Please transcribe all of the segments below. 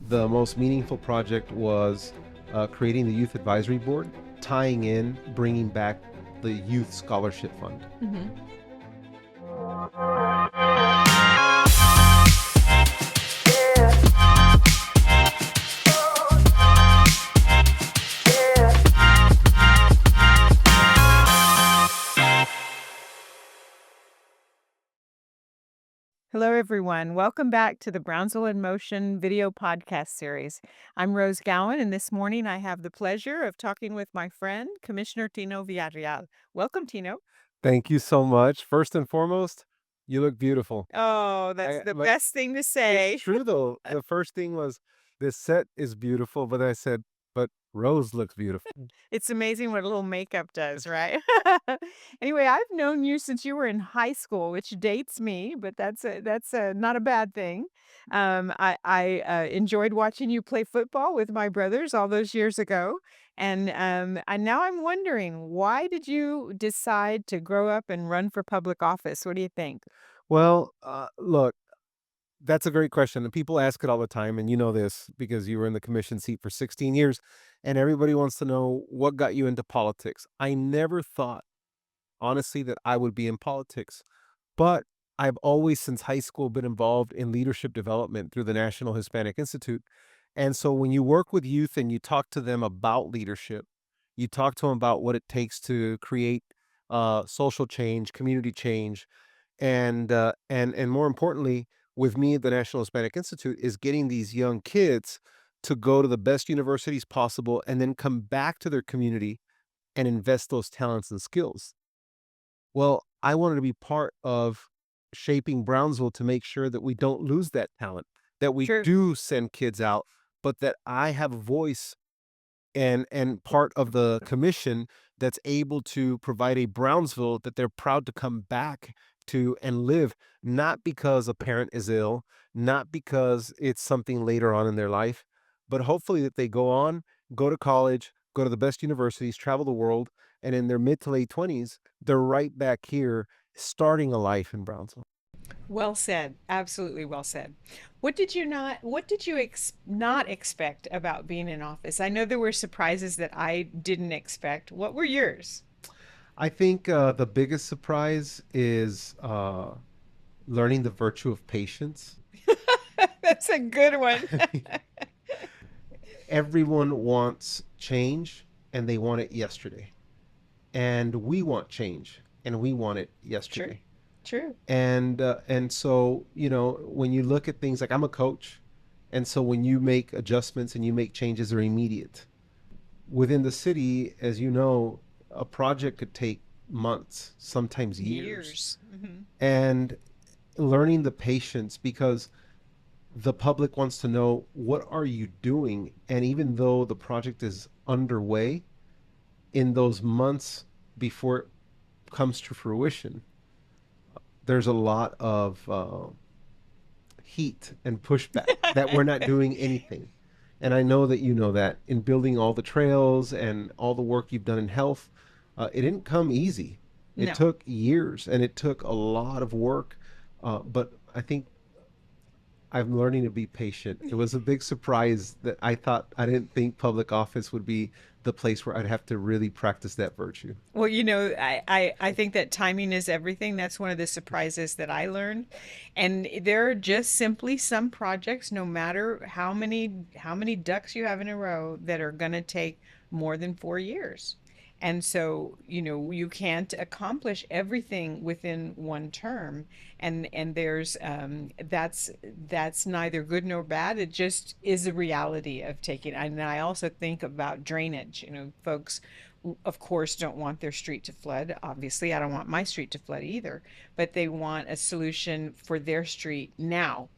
the most meaningful project was creating the Youth Advisory Board, tying in, bringing back the Youth Scholarship Fund. Mm-hmm. Hello, everyone. Welcome back to the Brownsville in Motion video podcast series. I'm Rose Gowen, and this morning I have the pleasure of talking with my friend, Commissioner Tino Villarreal. Welcome, Tino. Thank you so much. First and foremost, you look beautiful. Oh, that's the But best thing to say. it's true though. The first thing was, this set is beautiful, but I said, but Rose looks beautiful. It's amazing what a little makeup does, right? Anyway, I've known you since you were in high school, which dates me, but that's not a bad thing. I enjoyed watching you play football with my brothers all those years ago, and now I'm wondering, why did you decide to grow up and run for public office? What do you think? Well, look, that's a great question. And people ask it all the time. And you know this because you were in the commission seat for 16 years. And everybody wants to know what got you into politics. I never thought, honestly, that I would be in politics. But I've always, since high school, been involved in leadership development through the National Hispanic Institute. And so when you work with youth and you talk to them about leadership, you talk to them about what it takes to create social change, community change, and more importantly, with me at the National Hispanic Institute, is getting these young kids to go to the best universities possible and then come back to their community and invest those talents and skills. Well, I wanted to be part of shaping Brownsville to make sure that we don't lose that talent, that we True. do send kids out, but that I have a voice and part of the commission that's able to provide a Brownsville that they're proud to come back to and live, not because a parent is ill, not because it's something later on in their life, but hopefully that they go on, go to college, go to the best universities, travel the world, and in their mid to late 20s, they're right back here starting a life in Brownsville. Well said. Absolutely well said. What did you not expect about being in office? I know there were surprises that I didn't expect. What were yours? I think the biggest surprise is learning the virtue of patience. That's a good one. Everyone wants change and they want it yesterday. And we want change and we want it True. yesterday. True. And so, when you look at things like, I'm a coach, and so when you make adjustments and you make changes, are immediate. Within the city, as you know, a project could take months, sometimes years. Years. Hmm. And learning the patience, because the public wants to know, what are you doing? And even though the project is underway, in those months before it comes to fruition, there's a lot of heat and pushback that we're not doing anything. And I know that you know that in building all the trails and all the work you've done in health, it didn't come easy. It No. took years and it took a lot of work. But I think I'm learning to be patient. It was a big surprise that I didn't think public office would be the place where I'd have to really practice that virtue. Well, I think that timing is everything. That's one of the surprises that I learned. And there are just simply some projects, no matter how many ducks you have in a row, that are going to take more than 4 years. And so, you can't accomplish everything within one term. And that's neither good nor bad. It just is a reality of taking. And I also think about drainage. Folks, of course, don't want their street to flood. Obviously, I don't want my street to flood either, but they want a solution for their street now.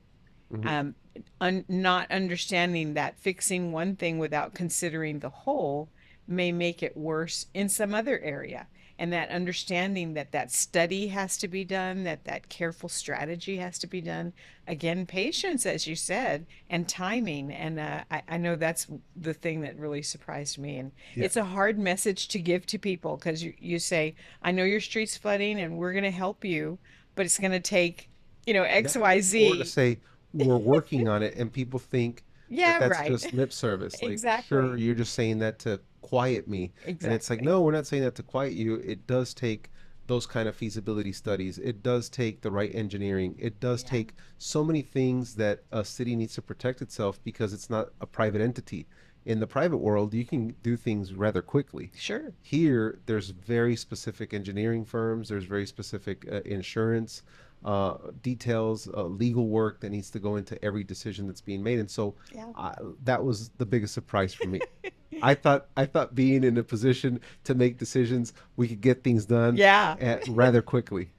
Mhm. um, Not understanding that fixing one thing without considering the whole may make it worse in some other area. And that understanding that that study has to be done, that careful strategy has to be done. Again, patience, as you said, and timing. And I know that's the thing that really surprised me. And Yeah. it's a hard message to give to people because you say, I know your street's flooding and we're going to help you, but it's going to take, X, That, Y, or to Z. say we're working on it, and people think, That Yeah, that's right. just lip service. Like, sure, Exactly. you're just saying that to quiet me. And it's like, Exactly. no, we're not saying that to quiet you. It does take those kind of feasibility studies. It does take the right engineering. It does Yeah. take so many things that a city needs to protect itself because it's not a private entity. In the private world, you can do things rather quickly. Sure. Here, there's very specific engineering firms, there's very specific insurance details, legal work that needs to go into every decision that's being made. And so Yeah. I, that was the biggest surprise for me. I thought being in a position to make decisions, we could get things done Yeah. rather quickly.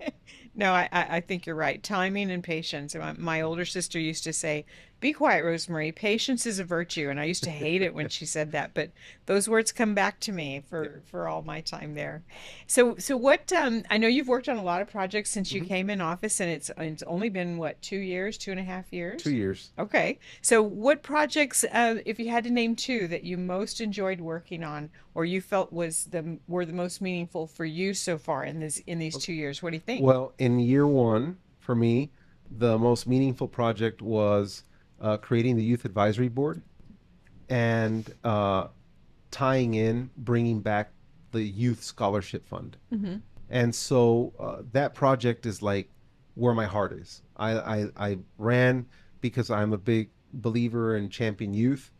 No, I think you're right. Timing and patience. My older sister used to say, "Be quiet, Rosemary. Patience is a virtue." And I used to hate it when she said that, but those words come back to me Yeah. for all my time there. So what I know you've worked on a lot of projects since you Mhm. came in office, and it's only been what, 2 years, 2 2.5 years? years. Okay. So what projects, if you had to name two that you most enjoyed working on, or you felt were the most meaningful for you so far in these Okay. 2 years? What do you think? Well, in year one, for me, the most meaningful project was creating the youth advisory board and tying in, bringing back the youth scholarship fund. Hmm. And so that project is like where my heart is. I ran because I'm a big believer in champion youth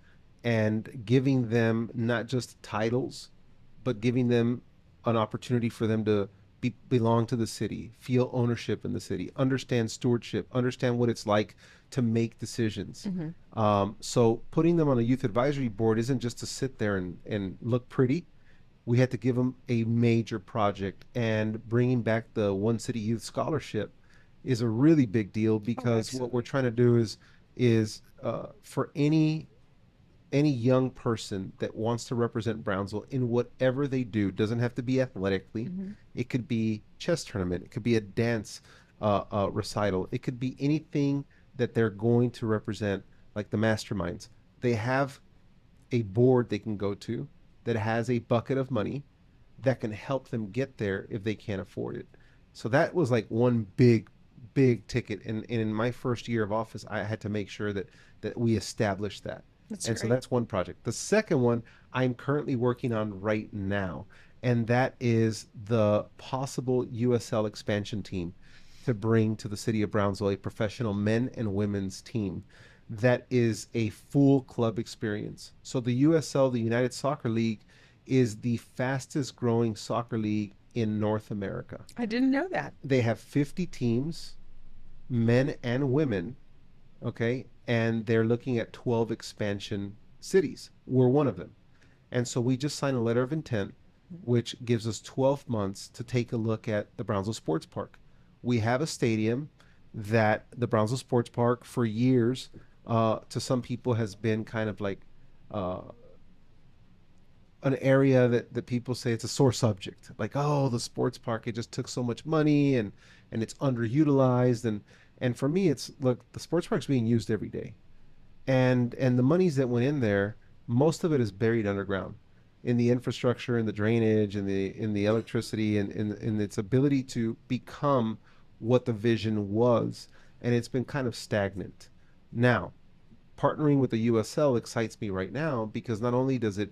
and giving them not just titles, but giving them an opportunity for them to belong to the city, feel ownership in the city, understand stewardship, understand what it's like to make decisions. Hmm. So putting them on a youth advisory board isn't just to sit there and look pretty. We had to give them a major project, and bringing back the One City Youth Scholarship is a really big deal Oh, because what we're excellent. trying to do is for any young person that wants to represent Brownsville in whatever they do, doesn't have to be athletically. Hmm. It could be chess tournament. It could be a dance recital. It could be anything that they're going to represent, like the masterminds. They have a board they can go to that has a bucket of money that can help them get there if they can't afford it. So that was like one big ticket. And in my first year of office, I had to make sure that we established that. That's And so great. that's one project. The second one I'm currently working on right now, and that is the possible USL expansion team to bring to the city of Brownsville a professional men and women's team that is a full club experience. So the USL, the United Soccer League, is the fastest growing soccer league in North America. I didn't know that. They have 50 teams, men and women, okay? And they're looking at 12 expansion cities. We're one of them. And so we just signed a letter of intent, which gives us 12 months to take a look at the Brownsville Sports Park. We have a stadium that the Brownsville Sports Park for years, to some people, has been kind of like uh, an area that people say it's a sore subject. Like, oh, the sports park, it just took so much money and it's underutilized. And for me, it's look, the sports park's being used every day, and the monies that went in there, most of it is buried underground in the infrastructure and the drainage and the electricity and its ability to become what the vision was, and it's been kind of stagnant. Now, partnering with the USL excites me right now because not only does it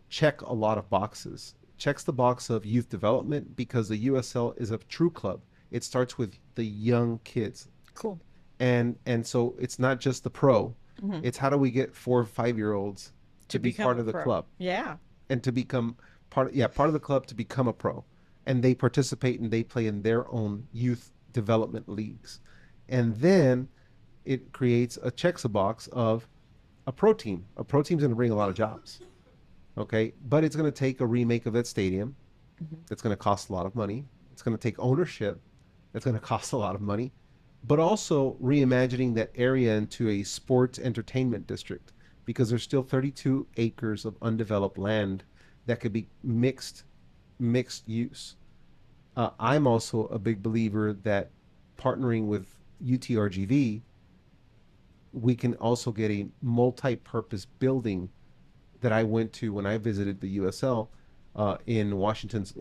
check a lot of boxes, it checks the box of youth development because the USL is a true club. It starts with the young kids, Cool. and so it's not just the pro. Hmm. It's how do we get 4 or 5 year olds To to be become part a of the pro. club Yeah. and to become part of the club to become a pro, and they participate and they play in their own youth development leagues, and then it creates a checks a box of a pro team. A pro team's going to bring a lot of jobs, okay, but it's going to take a remake of that stadium. Hmm. That's going to cost a lot of money. It's going to take ownership. That's going to cost a lot of money, but also reimagining that area into a sports entertainment district because there's still 32 acres of undeveloped land that could be mixed use. I'm also a big believer that partnering with UTRGV, we can also get a multi-purpose building that I went to when I visited the USL in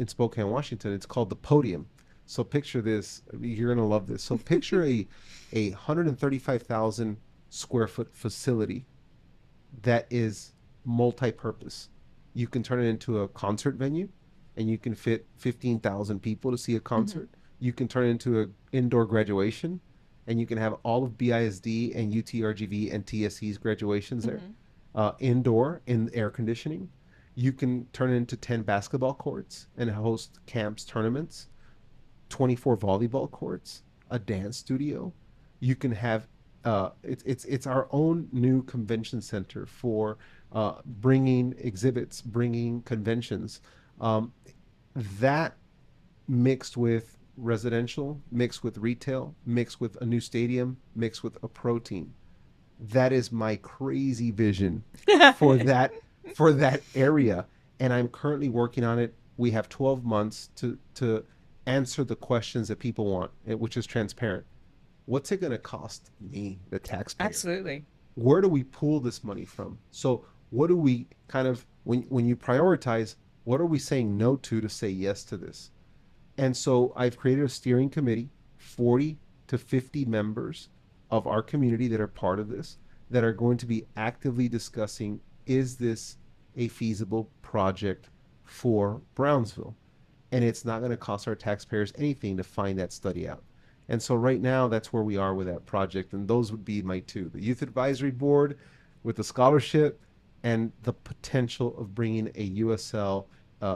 Spokane, Washington. It's called the Podium. So picture this. You're gonna love this. So picture a 135,000 square foot facility that is multi-purpose. You can turn it into a concert venue and you can fit 15,000 people to see a Mhm. concert. You can turn it into an indoor graduation and you can have all of BISD and UTRGV and TSC's graduations there, Mhm. indoor in air conditioning. You can turn it into 10 basketball courts and host camps, tournaments, 24 volleyball courts, a dance studio. You can have it's our own new convention center for bringing exhibits, bringing conventions. Um, that mixed with residential, mixed with retail, mixed with a new stadium, mixed with a pro team. That is my crazy vision for that area, and I'm currently working on it. We have 12 months to answer the questions that people want, which is transparent. What's it going to cost me, the taxpayer? Absolutely. Where do we pull this money from? So what do we kind of when you prioritize, what are we saying no to say yes to this? And so I've created a steering committee, 40 to 50 members of our community that are part of this, that are going to be actively discussing, is this a feasible project for Brownsville? And it's not going to cost our taxpayers anything to find that study out. And so right now, that's where we are with that project. And those would be my two: the Youth Advisory Board with the scholarship and the potential of bringing a USL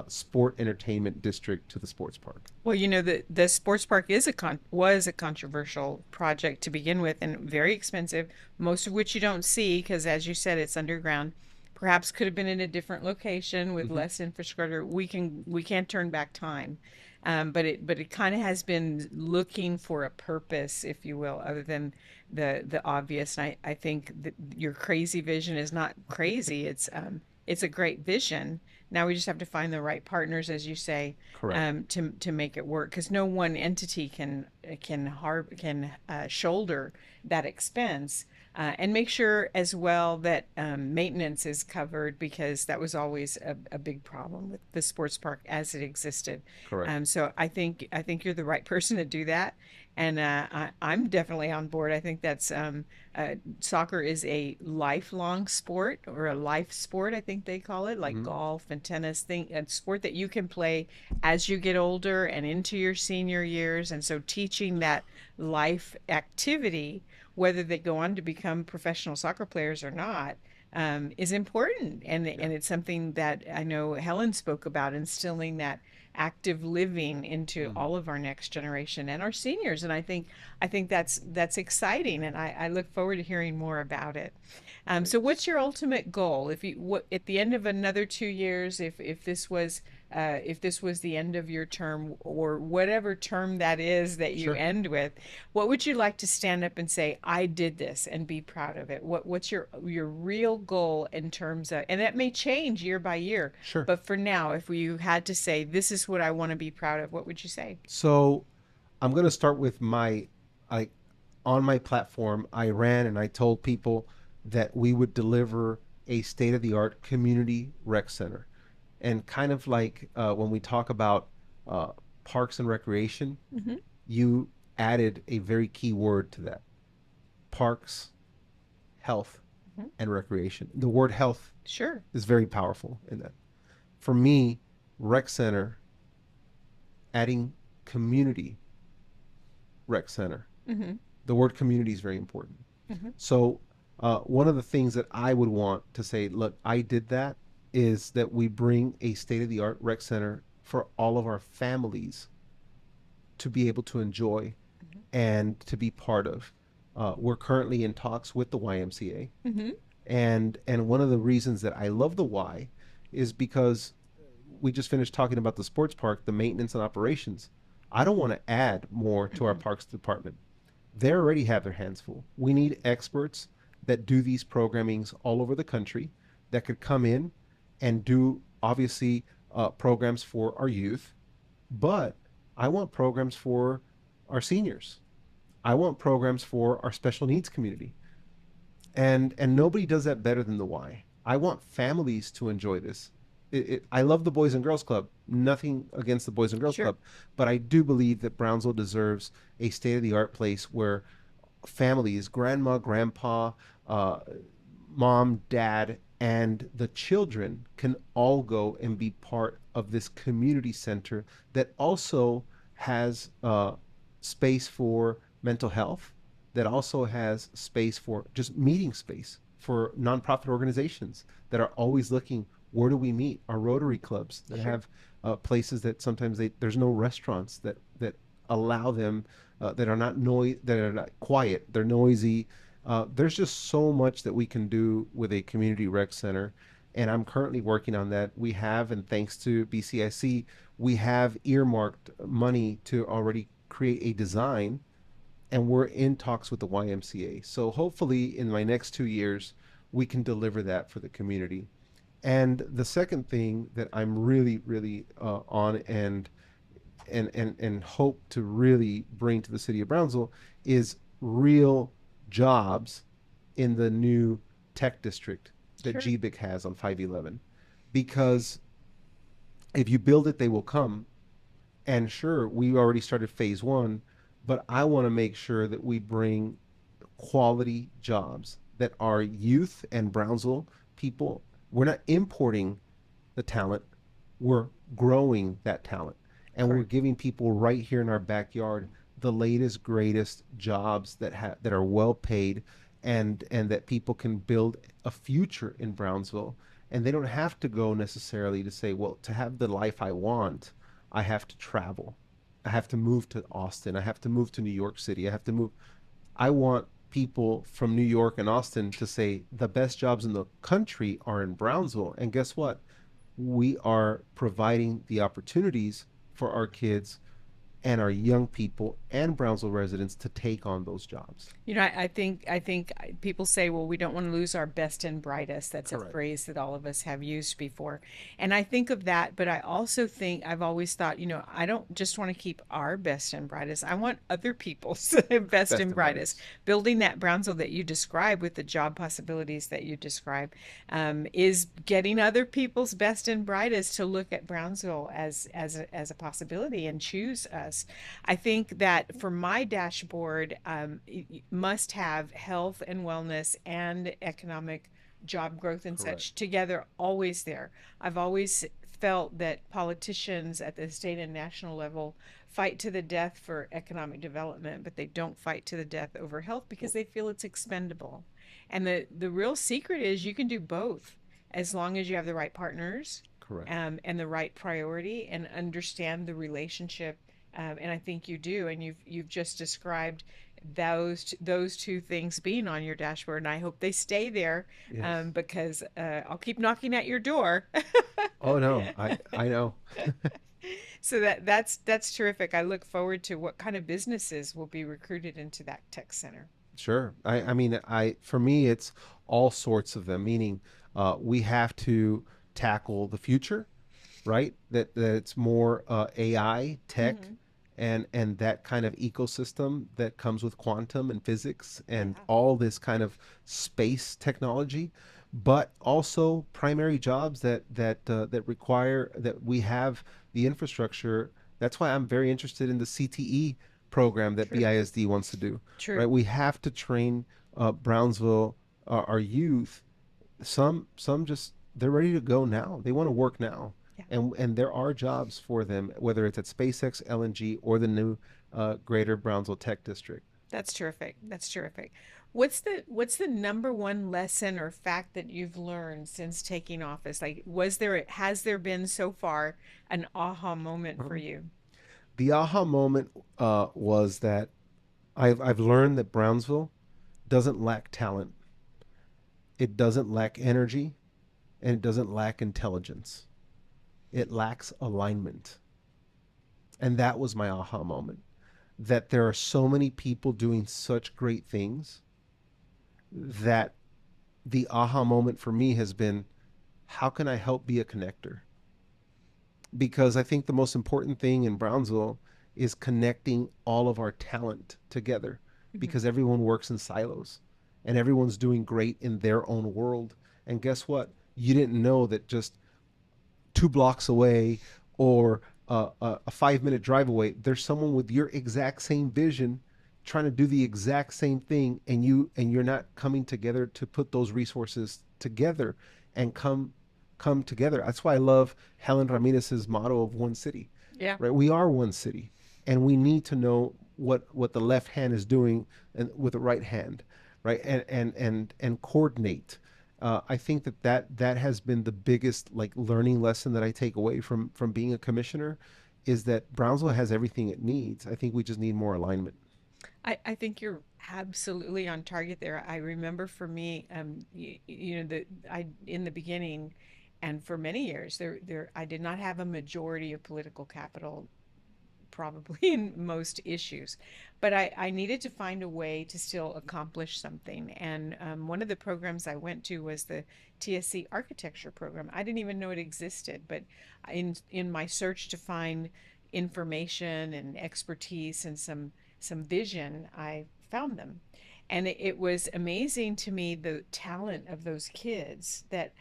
sport entertainment district to the sports park. Well, the sports park is was a controversial project to begin with and very expensive, most of which you don't see because, as you said, it's underground. Perhaps could have been in a different location with Mm-hmm. less infrastructure. We can't turn back time, but it kind of has been looking for a purpose, if you will, other than the obvious. And I think that your crazy vision is not crazy. It's a great vision. Now we just have to find the right partners, as you say, Correct. to make it work because no one entity can shoulder that expense. And make sure as well that maintenance is covered because that was always a big problem with the sports park as it existed. Correct. So I think you're the right person to do that, and I'm definitely on board. I think that's soccer is a lifelong sport or a life sport. I think they call it like Mm-hmm. golf and tennis thing, a sport that you can play as you get older and into your senior years. And so teaching that life activity, whether they go on to become professional soccer players or not, is important. Yeah. And it's something that I know Helen spoke about, instilling that active living into Mm-hmm. all of our next generation and our seniors. And I think that's exciting, and I look forward to hearing more about it. So, what's Thanks. your ultimate goal? If you what at the end of another 2 years, if this was the end of your term or whatever term that is that you Sure. end with, what would you like to stand up and say, I did this and be proud of it? What's your real goal in terms of, and that may change year by year, Sure. but for now, if you had to say, this is what I want to be proud of, what would you say? So I'm going to start with I, on my platform, I ran and I told people that we would deliver a state of the art community rec center. And kind of like when we talk about uh, parks and recreation, Mm-hmm. you added a very key word to that: parks, health, Mm-hmm. and recreation. The word health Sure. is very powerful in that. For me, rec center, adding community rec center. Mm-hmm. The word community is very important. Mm-hmm. So, one of the things that I would want to say, look, I did that, is that we bring a state of the art rec center for all of our families to be able to enjoy and to be part of. We're currently in talks with the YMCA, Mm-hmm. and one of the reasons that I love the Y is because we just finished talking about the sports park, the maintenance and operations. I don't want to add more to our Mm-hmm. parks department. They already have their hands full. We need experts that do these programmings all over the country that could come in and do, obviously, programs for our youth, but I want programs for our seniors. I want programs for our special needs community. And nobody does that better than the Y. I want families to enjoy this. I love the Boys and Girls Club. Nothing against the Boys and Girls Sure. Club, but I do believe that Brownsville deserves a state of the art place where families, grandma, grandpa, uh, mom, dad, and the children can all go and be part of this community center that also has space for mental health, that also has space for just meeting space for nonprofit organizations that are always looking, where do we meet? Our Rotary clubs that Sure. have places that sometimes there's no restaurants that allow them, that are not that are not quiet, they're noisy. There's just so much that we can do with a community rec center, and I'm currently working on that. We have, and thanks to BCIC, we have earmarked money to already create a design, and we're in talks with the YMCA. So hopefully, in my next 2 years, we can deliver that for the community. And the second thing that I'm really, really on and hope to really bring to the city of Brownsville is real jobs in the new tech district that Sure. GBIC has on 511. Because if you build it, they will come. And sure, we already started phase one, but I want to make sure that we bring quality jobs that are youth and Brownsville people. We're not importing the talent, we're growing that talent. And we're Correct. giving people right here in our backyard the latest, greatest jobs that are well paid, and that people can build a future in Brownsville. And they don't have to go necessarily to say, well, to have the life I want, I have to travel. I have to move to Austin. I have to move to New York City. I have to move. I want people from New York and Austin to say the best jobs in the country are in Brownsville. And guess what? We are providing the opportunities for our kids and our young people and Brownsville residents to take on those jobs. I think people say, well, we don't want to lose our best and brightest. That's a Correct. phrase that all of us have used before. And I think of that, but I also think I've always thought, I don't just want to keep our best and brightest. I want other people's best Best and and brightest. brightest. Building that Brownsville that you describe with the job possibilities that you describe, is getting other people's best and brightest to look at Brownsville as a possibility and choose us. I think that for my dashboard, must have health and wellness and economic job growth and Correct. such together, always there. I've always felt that politicians at the state and national level fight to the death for economic development, but they don't fight to the death over health because Well, they feel it's expendable. And the real secret is you can do both as long as you have the right partners, correct. and the right priority and understand the relationship. And I think you do, and you've just described those two things being on your dashboard, and I hope they stay there, Yes. because I'll keep knocking at your door. Oh no, I know. So that's terrific. I look forward to what kind of businesses will be recruited into that tech center. Sure. I mean, I for me, it's all sorts of them. Meaning, we have to tackle the future, right? That it's more AI, tech, Hmm. and that kind of ecosystem that comes with quantum and physics and Yeah. all this kind of space technology, but also primary jobs that require that we have the infrastructure. That's why I'm very interested in the CTE program that True. BISD wants to do. Right? True. We have to train Brownsville, our youth. Some just they're ready to go now. They want to work now, Yeah. and there are jobs for them, whether it's at SpaceX, LNG, or the new Greater Brownsville Tech District. That's terrific. That's terrific. What's the number one lesson or fact that you've learned since taking office? Like, has there been so far an aha moment for Um, you? the aha moment was that I've learned that Brownsville doesn't lack talent, it doesn't lack energy, and it doesn't lack intelligence. It lacks alignment, and that was my aha moment. That there are so many people doing such great things that the aha moment for me has been, how can I help be a connector? Because I think the most important thing in Brownsville is connecting all of our talent together, Mhm. because everyone works in silos and everyone's doing great in their own world. And guess what? You didn't know that just 2 blocks away, or a 5-minute drive away, there's someone with your exact same vision trying to do the exact same thing, and you're not coming together to put those resources together and come together. That's why I love Helen Ramirez's motto of one city, Yeah. right? We are one city, and we need to know what the left hand is doing and with the right hand, right? And coordinate. I think that has been the biggest like learning lesson that I take away from being a commissioner, is that Brownsville has everything it needs. I think we just need more alignment. I think you're absolutely on target there. I remember for me, the I in the beginning, and for many years, I did not have a majority of political capital probably in most issues. But I needed to find a way to still accomplish something. And one of the programs I went to was the TSC architecture program. I didn't even know it existed, but in my search to find information and expertise and some vision, I found them. And it was amazing to me the talent of those kids that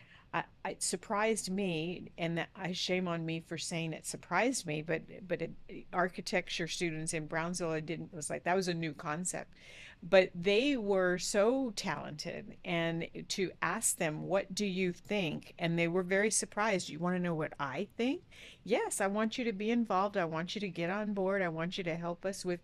it surprised me, and that I shame on me for saying it surprised me, but architecture students in Brownsville, I didn't was like that was a new concept, but they were so talented, and to ask them what do you think, and they were very surprised. You want to know what I think? Yes, I want you to be involved. I want you to get on board. I want you to help us with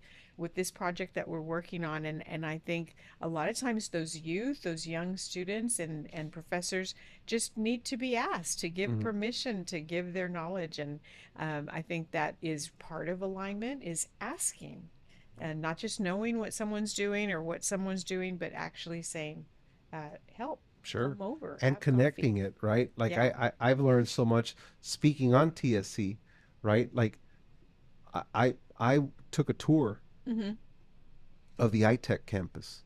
this project that we're working on. And I think a lot of times those youth, those young students and professors just need to be asked to give Mm-hmm. permission to give their knowledge. And I think that is part of alignment, is asking, and not just knowing what someone's doing or what someone's doing, but actually saying, help, Sure. come over, And have coffee. connecting it, right? Like Yeah. I've learned so much speaking on TSC, right? Like I took a tour Hmm. of the iTech campus,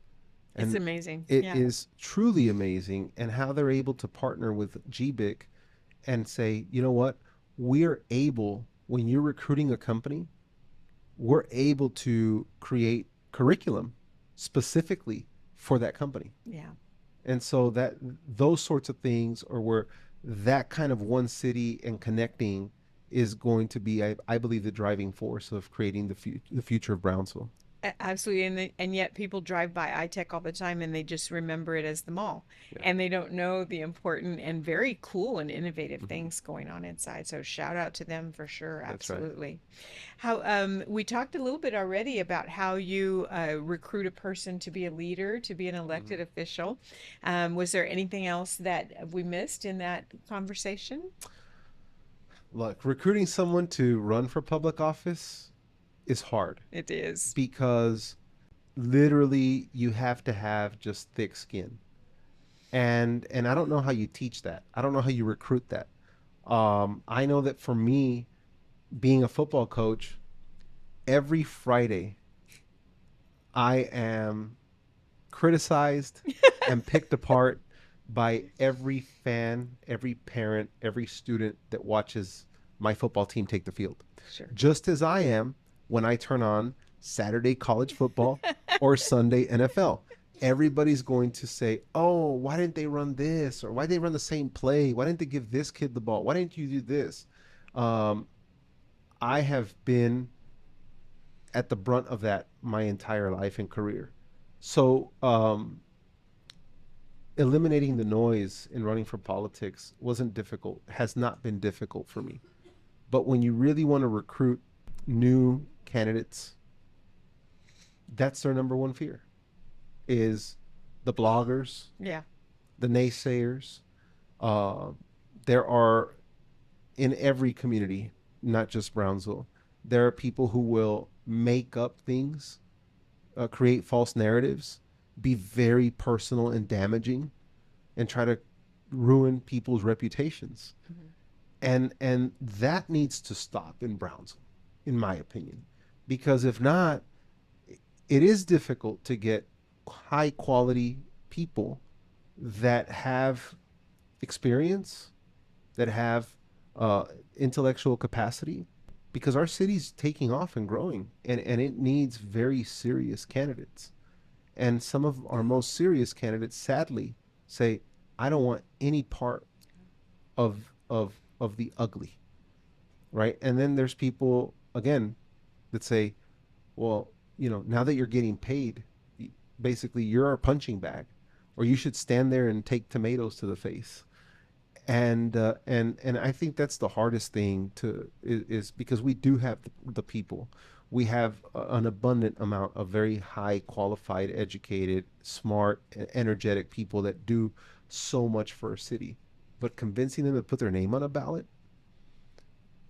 It's and amazing. it Yeah. is truly amazing, and how they're able to partner with GBIC and say, you know what, we're able, when you're recruiting a company, we're able to create curriculum specifically for that company. Yeah. And so that those sorts of things, or where that kind of one city and connecting is going to be, I believe, the driving force of creating the future of Brownsville. Absolutely, and yet people drive by iTech all the time and they just remember it as the mall, Yeah. and they don't know the important and very cool and innovative Mm-hmm. things going on inside. So shout out to them for sure. That's right. Absolutely. How we talked a little bit already about how you recruit a person to be a leader, to be an Mm-hmm. elected official. Was there anything else that we missed in that conversation? Look, recruiting someone to run for public office is hard, It is. because literally you have to have just thick skin. And I don't know how you teach that. I don't know how you recruit that. I know that for me, being a football coach, every Friday I am criticized and picked apart by every fan, every parent, every student that watches my football team take the field. Sure. Just as I am when I turn on Saturday college football or Sunday NFL. Everybody's going to say, "Oh, why didn't they run this? Or why did they run the same play? Why didn't they give this kid the ball? Why didn't you do this?" Um, I have been at the brunt of that my entire life and career. So, eliminating the noise in running for politics wasn't difficult, has not been difficult for me. But when you really want to recruit new candidates, that's their number one fear, is the bloggers, Yeah. the naysayers. Uh, there are, in every community, not just Brownsville, there are people who will make up things, create false narratives, be very personal and damaging, and try to ruin people's reputations. Mhm. And that needs to stop in Brownsville, in my opinion, because if not, it is difficult to get high quality people that have experience, that have uh, intellectual capacity, because our city's taking off and growing, and it needs very serious candidates. And some of our most serious candidates, sadly, say, I don't want any part of the ugly, right? And then there's people, again, that say, well, now that you're getting paid, basically you're our punching bag, or you should stand there and take tomatoes to the face. And I think that's the hardest thing is because we do have the people. We have an abundant amount of very high qualified, educated, smart, energetic people that do so much for a city. But convincing them to put their name on a ballot,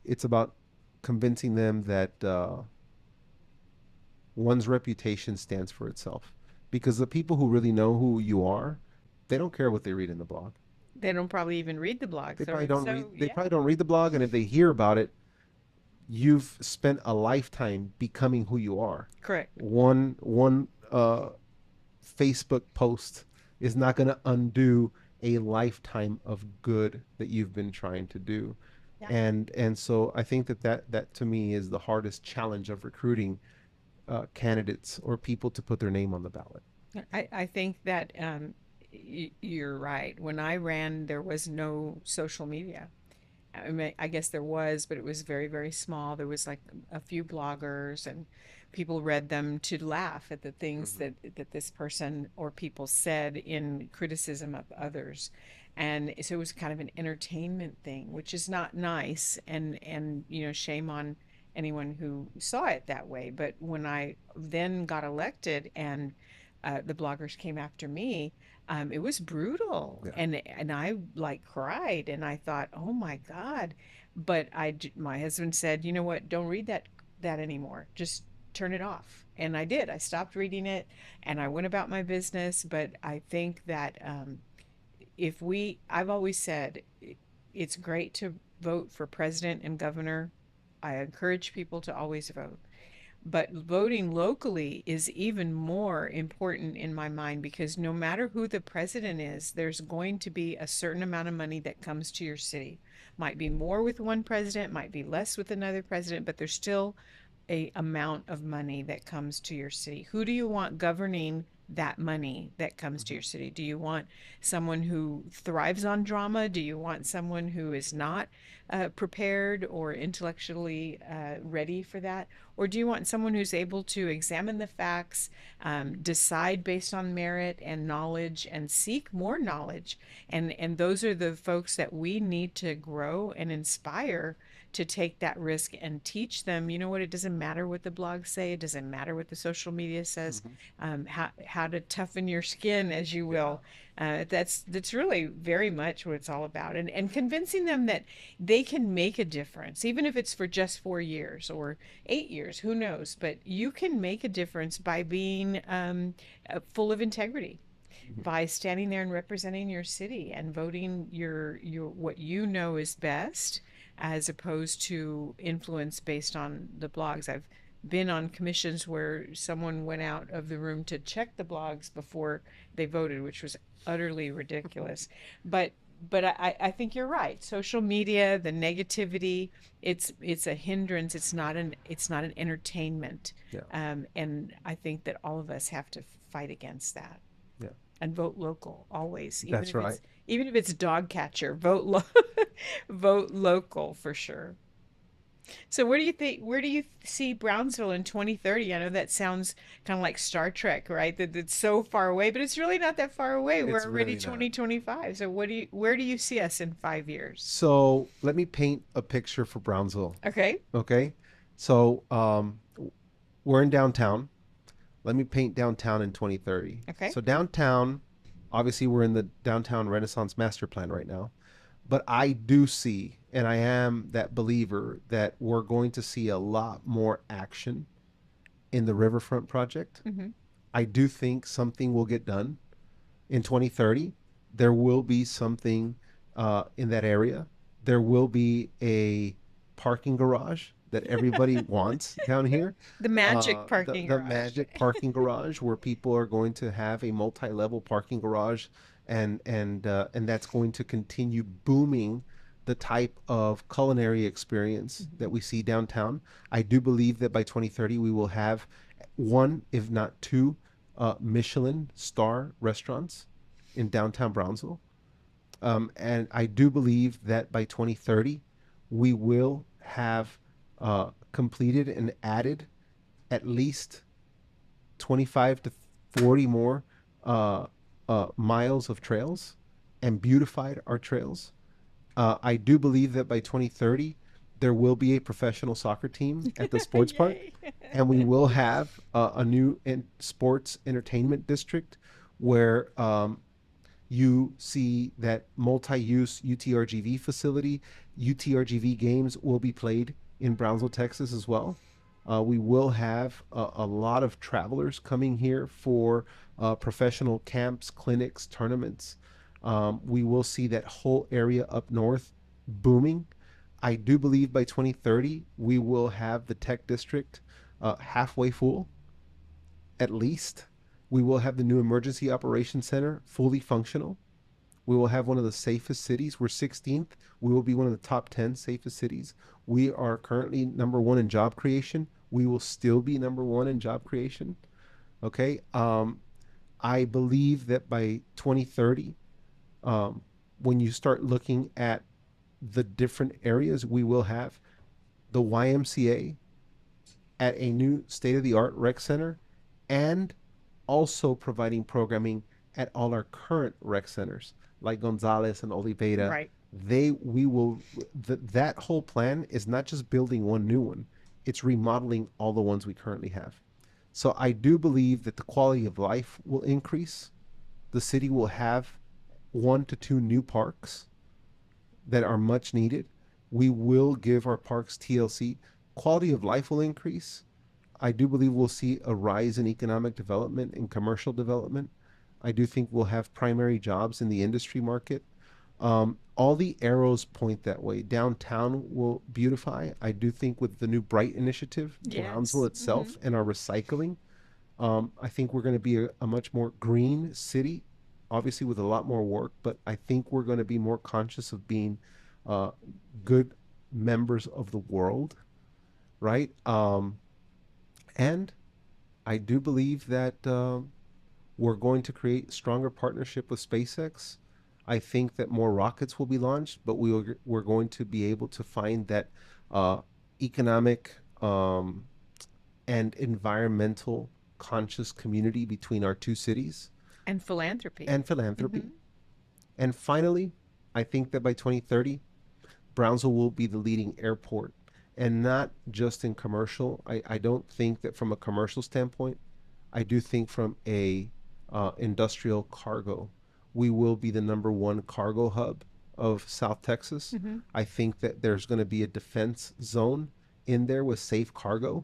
it's about convincing them that one's reputation stands for itself. Because the people who really know who you are, they don't care what they read in the blog. They don't probably even read the They blogs, or probably if don't read. so, They yeah, probably don't read the blog, and if they hear about it, you've spent a lifetime becoming who you are. correct. One Facebook post is not going to undo a lifetime of good that you've been trying to do. Yeah. And so I think that to me is the hardest challenge of recruiting candidates or people to put their name on the ballot. I think that you're right. When I ran, there was no social media. I mean, I guess there was, but it was very, very small. There was like a few bloggers, and people read them to laugh at the things Mhm. that this person or people said in criticism of others. And so it was kind of an entertainment thing, which is not nice, and shame on anyone who saw it that way. But when I then got elected and the bloggers came after me, it was brutal, Yeah. and I like cried, and I thought, oh my God. But my husband said, you know what, don't read that anymore, just turn it off. And I did. I stopped reading it, and I went about my business. But I think that if we I've always said it's great to vote for president and governor. I encourage people to always vote, but voting locally is even more important in my mind, because no matter who the president is, there's going to be a certain amount of money that comes to your city. Might be more with one president, might be less with another president, but there's still a amount of money that comes to your city. Who do you want governing that money that comes to Mhm. your city? Do you want someone who thrives on drama? Do you want someone who is not prepared or intellectually ready for that? Or do you want someone who's able to examine the facts, decide based on merit and knowledge, and seek more knowledge? And those are the folks that we need to grow and inspire to take that risk and teach them, you know what, it doesn't matter what the blogs say, it doesn't matter what the social media says, Mhm. how to toughen your skin, as you Yeah. will. That's really very much what it's all about, and convincing them that they can make a difference, even if it's for just 4 years or 8 years, who knows, but you can make a difference by being full of integrity, Mhm. by standing there and representing your city and voting your what you know is best, as opposed to influence based on the blogs. I've been on commissions where someone went out of the room to check the blogs before they voted, which was utterly ridiculous. But I think you're right. Social media, the negativity, it's a hindrance. It's not an entertainment. Yeah. And I think that all of us have to fight against that Yeah. and vote local always, That's right. even if it's dog catcher, vote local for sure. So where do you see Brownsville in 2030? I know that sounds kind of like Star Trek, right? That it's so far away, but it's really not that far away. We're It's already really not. 2025. So where do you see us in 5 years? So let me paint a picture for Brownsville. Okay. Okay. So we're in downtown. Let me paint downtown in 2030. Okay. So downtown, obviously we're in the downtown Renaissance master plan right now. But I do see, and I am that believer that we're going to see a lot more action in the Riverfront project. Hmm. I do think something will get done in 2030. There will be something in that area. There will be a parking garage that everybody wants down here. The magic parking The garage. magic parking garage where people are going to have a multi-level parking garage, and that's going to continue booming the type of culinary experience that Mhm. we see downtown. I do believe that by 2030 we will have one, if not two, Michelin star restaurants in downtown Brownsville. And I do believe that by 2030, we will have completed and added at least 25 to 40 more uh, miles of trails and beautified our trails. I do believe that by 2030, there will be a professional soccer team at the sports park, Yay. and we will have a new sports entertainment district where you see that multi-use UTRGV facility. UTRGV games will be played in Brownsville, Texas as well. We will have a lot of travelers coming here for professional camps, clinics, tournaments. We will see that whole area up north booming. I do believe by 2030 we will have the tech district halfway full, at least. We will have the new emergency operations center fully functional. We will have one of the safest cities. We're 16th. We will be one of the top 10 safest cities. We are currently number one in job creation. We will still be number one in job creation. Okay. I believe that by 2030, um, when you start looking at the different areas, we will have the YMCA at a new state of the art rec center and also providing programming at all our current rec centers like Gonzales and Oliveira. Right. That whole plan is not just building one new one, it's remodeling all the ones we currently have. So I do believe that the quality of life will increase. The city will have 1 to 2 new parks that are much needed. We will give our parks TLC. Quality of life will increase. I do believe we'll see a rise in economic development and commercial development. I do think we'll have primary jobs in the industry market. All the arrows point that way. Downtown will beautify. I do think with the new Bright initiative, Brownsville Yes. itself, and our recycling, I think we're going to be a much more green city, obviously with a lot more work, but I think we're going to be more conscious of being uh, good members of the world, right? And I do believe that we're going to create stronger partnership with SpaceX. I think that more rockets will be launched, but we're going to be able to find that uh, economic and environmental conscious community between our two cities And philanthropy. and philanthropy. Hmm. And finally, I think that by 2030, Brownsville will be the leading airport, and not just in commercial. I don't think that from a commercial standpoint. I do think from a industrial cargo, we will be the number one cargo hub of South Texas. Hmm. I think that there's going to be a defense zone in there with safe cargo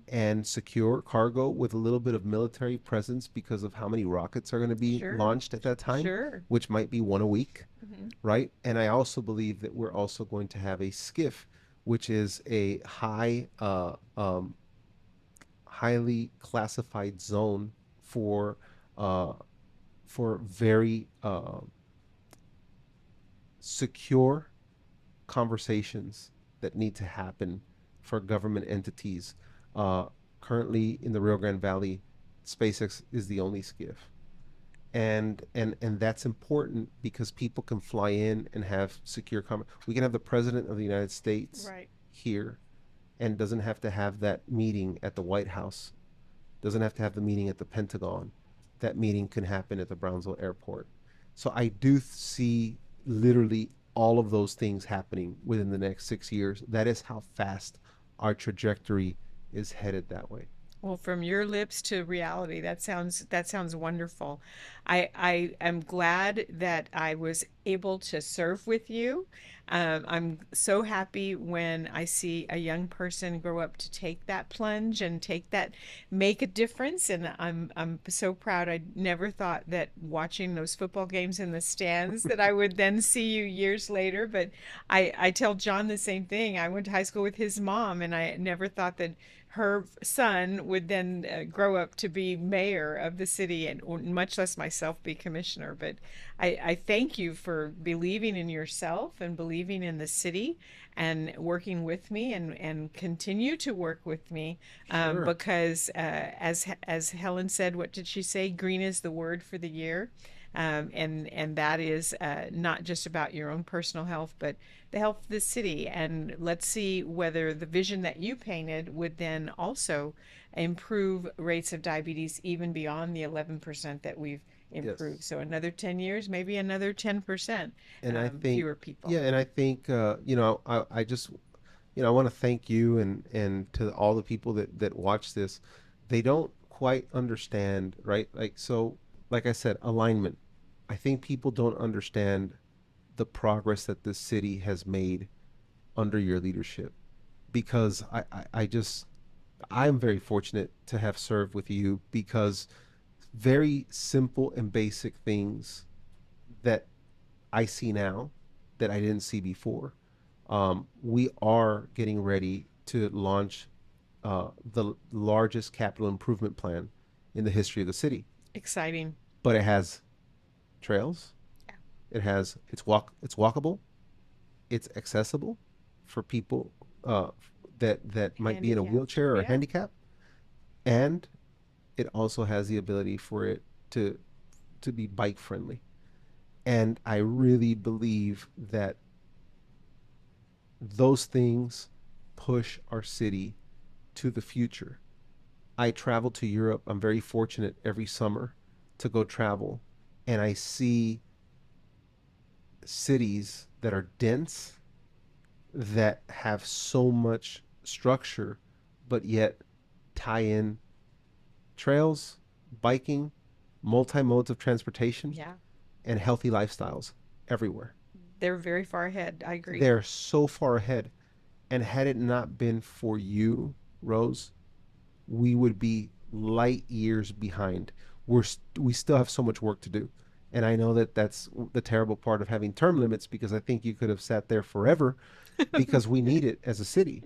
and secure cargo with a little bit of military presence because of how many rockets are going to be Sure. launched at that time, Sure. which might be one a week, Hmm. right? And I also believe that we're also going to have a skiff, which is a highly classified zone for uh, for very secure conversations that need to happen for government entities. Uh, Currently in the Rio Grande Valley, SpaceX is the only skiff, and that's important because people can fly in and have secure we can have the president of the United States Right. here and doesn't have to have that meeting at the White House, doesn't have to have the meeting at the Pentagon. That meeting can happen at the Brownsville airport. So I do see literally all of those things happening within the next 6 years. That is how fast our trajectory is headed that way. Well, from your lips to reality, that sounds wonderful. I am glad that I was able to serve with you. I'm so happy when I see a young person grow up to take that plunge and make a difference. And I'm so proud. I never thought that watching those football games in the stands that I would then see you years later. But I tell John the same thing. I went to high school with his mom, and I never thought that her son would then grow up to be mayor of the city, and much less myself be commissioner. But I thank you for believing in yourself and believing in the city and working with me and continue to work with me, Sure. because as Helen said, what did she say? Green is the word for the year. and that is not just about your own personal health, but the health of the city. And let's see whether the vision that you painted would then also improve rates of diabetes even beyond the 11% that we've improved. Yes. So another 10 years, maybe another 10% And I think, fewer people. yeah, and I think, I just, I want to thank you and to all the people that watch this. They don't quite understand, right? Like, so, like I said, alignment. I think people don't understand the progress that this city has made under your leadership because I just, I'm very fortunate to have served with you because very simple and basic things that I see now that I didn't see before. We are getting ready to launch the largest capital improvement plan in the history of the city, Exciting. but it has trails. It's walkable. It's accessible for people that might be in a Handicapped. wheelchair or a Yeah. handicap, and it also has the ability for it to be bike friendly. And I really believe that those things push our city to the future. I travel to Europe. I'm very fortunate every summer to go travel, and I see cities that are dense, that have so much structure, but yet tie in trails, biking, multi modes of transportation, Yeah. and healthy lifestyles everywhere. They're very far ahead. I agree. They're so far ahead. And had it not been for you, Rose, we would be light years behind. We still have so much work to do. And I know that that's the terrible part of having term limits because I think you could have sat there forever because we need it as a city.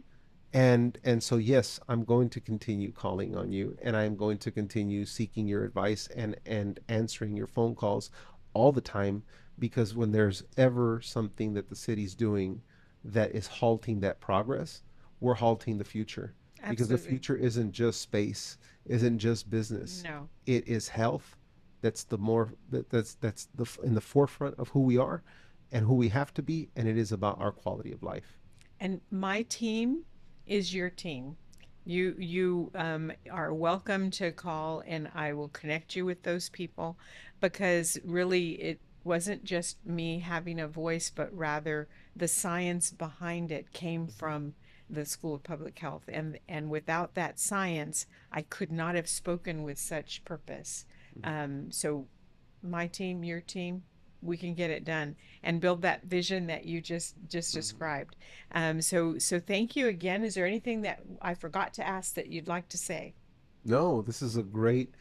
And so yes, I'm going to continue calling on you and I'm going to continue seeking your advice and answering your phone calls all the time because when there's ever something that the city's doing that is halting that progress, we're halting the future because the Absolutely. future isn't just space, isn't just business. No. It is health. That's the in the forefront of who we are and who we have to be, and it is about our quality of life. And my team is your team. You are welcome to call, and I will connect you with those people because really it wasn't just me having a voice, but rather the science behind it came from the School of Public Health, and without that science, I could not have spoken with such purpose. So my team, your team, we can get it done and build that vision that you just Mm-hmm. described. So thank you again. Is there anything that I forgot to ask that you'd like to say? No, this is a great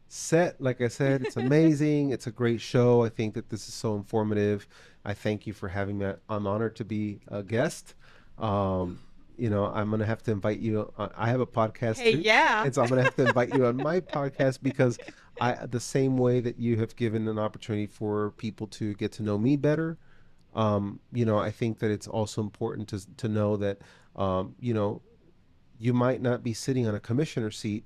set. Like I said, it's amazing. It's a great show. I think that this is so informative. I thank you for having me. I'm honored to be a guest. Um, I'm gonna have to invite you. I have a podcast Hey, too, yeah. and so I'm gonna have to invite you on my podcast because the same way that you have given an opportunity for people to get to know me better. I think that it's also important to know that, um, you know, you might not be sitting on a commissioner seat,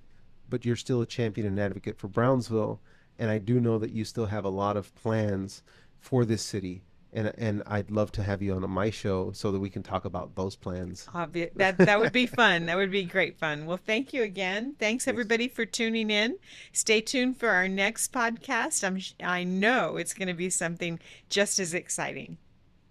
but you're still a champion and advocate for Brownsville. And I do know that you still have a lot of plans for this city. And I'd love to have you on my show so that we can talk about those plans. That would be fun. That would be great fun. Well, thank you again. Thanks Thanks. everybody for tuning in. Stay tuned for our next podcast. I know it's going to be something just as exciting.